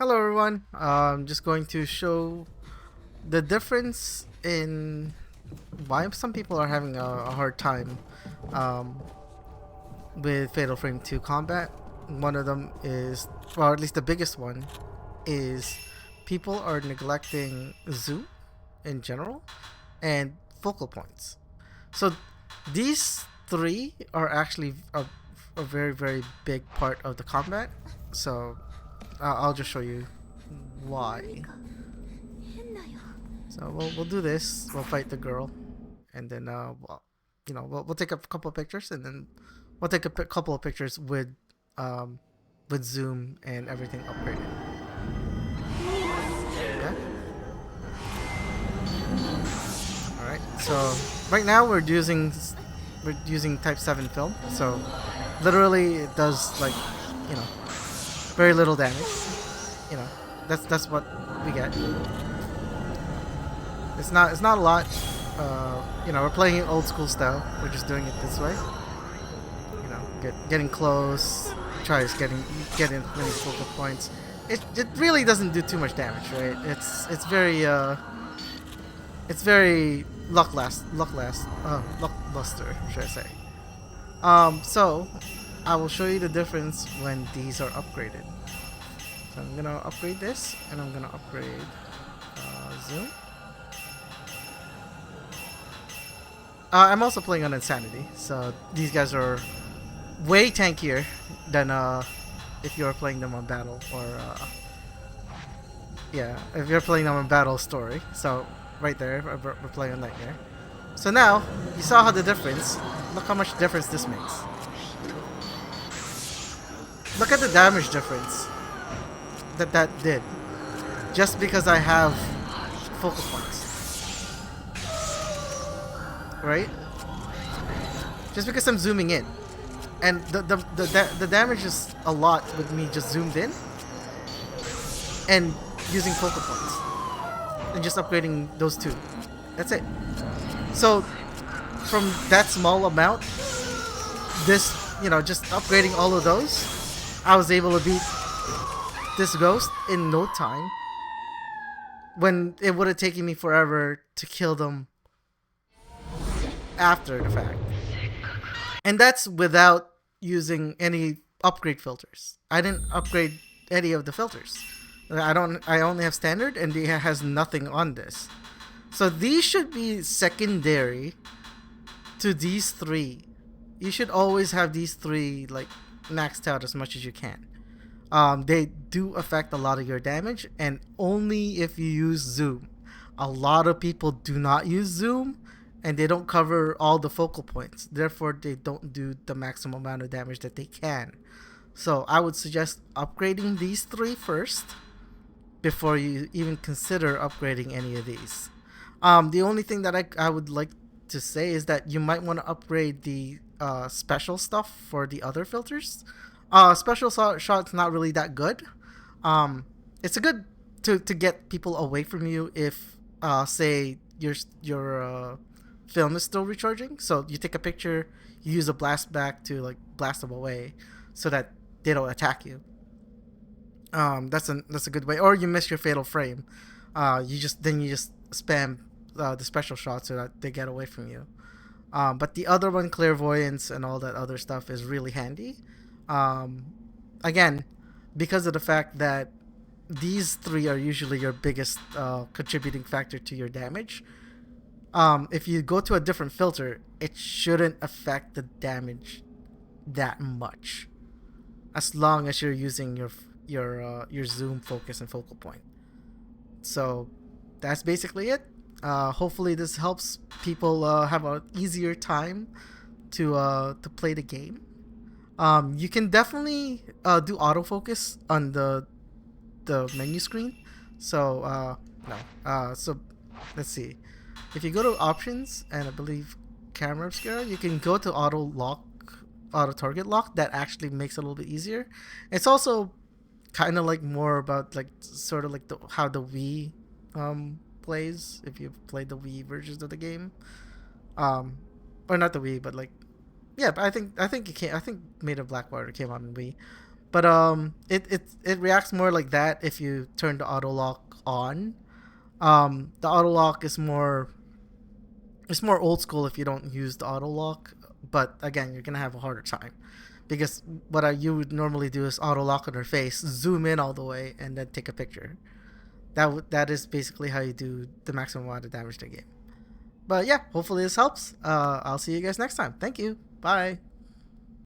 Hello everyone. I'm just going to show the difference in why some people are having a hard time um, with Fatal Frame 2 combat. One of them is, or at least the biggest one, is people are neglecting zoom in general and focal points. So these three are actually a very very big part of the combat. So I'll just show you why. So we'll do this. We'll fight the girl, and then we'll take a couple of pictures, and then we'll take a couple of pictures um with zoom and everything upgraded. Yeah. All right. So right now we're using Type 7 film. So literally it does like you know very little damage. You know that's what we get. It's not a lot. We're playing it old school style. We're just doing it this way. Getting close, tries getting many focal points. It really doesn't do too much damage, right? It's very luckluster, should I say? So I will show you the difference when these are upgraded. So I'm gonna upgrade this, and I'm gonna upgrade zoom. I'm also playing on Insanity, so these guys are way tankier than if you're playing them on Battle or if you're playing them on Battle Story. So right there, we're playing on Nightmare. So now you saw how the difference. Look how much difference this makes. Look at the damage difference that did, just because I have focal points, right? Just because I'm zooming in. And the damage is a lot with me just zoomed in and using focal points and just upgrading those two. That's it. So from that small amount, this just upgrading all of those, I was able to beat this ghost in no time, when it would have taken me forever to kill them after the fact. And that's without using any upgrade filters. I didn't upgrade any of the filters. I only have standard, and it has nothing on this. So these should be secondary to these three. You should always have these three like maxed out as much as you can. They do affect a lot of your damage, and only if you use zoom. A lot of people do not use zoom, and they don't cover all the focal points. Therefore, they don't do the maximum amount of damage that they can. So I would suggest upgrading these three first before you even consider upgrading any of these. The only thing that I would like to say is that you might want to upgrade the special stuff for the other filters. Special shot's not really that good. It's a good to get people away from you if say your film is still recharging. So you take a picture, you use a blast back to like blast them away, so that they don't attack you. That's a good way. Or you miss your fatal frame. You just spam the special shot so that they get away from you. But the other one, clairvoyance and all that other stuff, is really handy. Um, Again, because of the fact that these three are usually your biggest contributing factor to your damage. If you go to a different filter, it shouldn't affect the damage that much, as long as you're using your zoom, focus, and focal point. So that's basically it. Hopefully, this helps people have an easier time to play the game. You can definitely do autofocus on the menu screen. So no. So let's see. If you go to options and I believe camera obscura, you can go to auto target lock. That actually makes it a little bit easier. It's also kind of like more about like sort of like how the Wii plays, if you've played the Wii versions of the game. Um, or not the Wii, but like yeah, but I think it came. I think Made of Blackwater came out in Wii. But it reacts more like that if you turn the auto lock on. The auto lock is more, it's more old school if you don't use the auto lock. But again, you're gonna have a harder time because you would normally do is auto lock on her face, zoom in all the way, and then take a picture. That is basically how you do the maximum amount of damage to the game. But yeah, hopefully this helps. I'll see you guys next time. Thank you. Bye.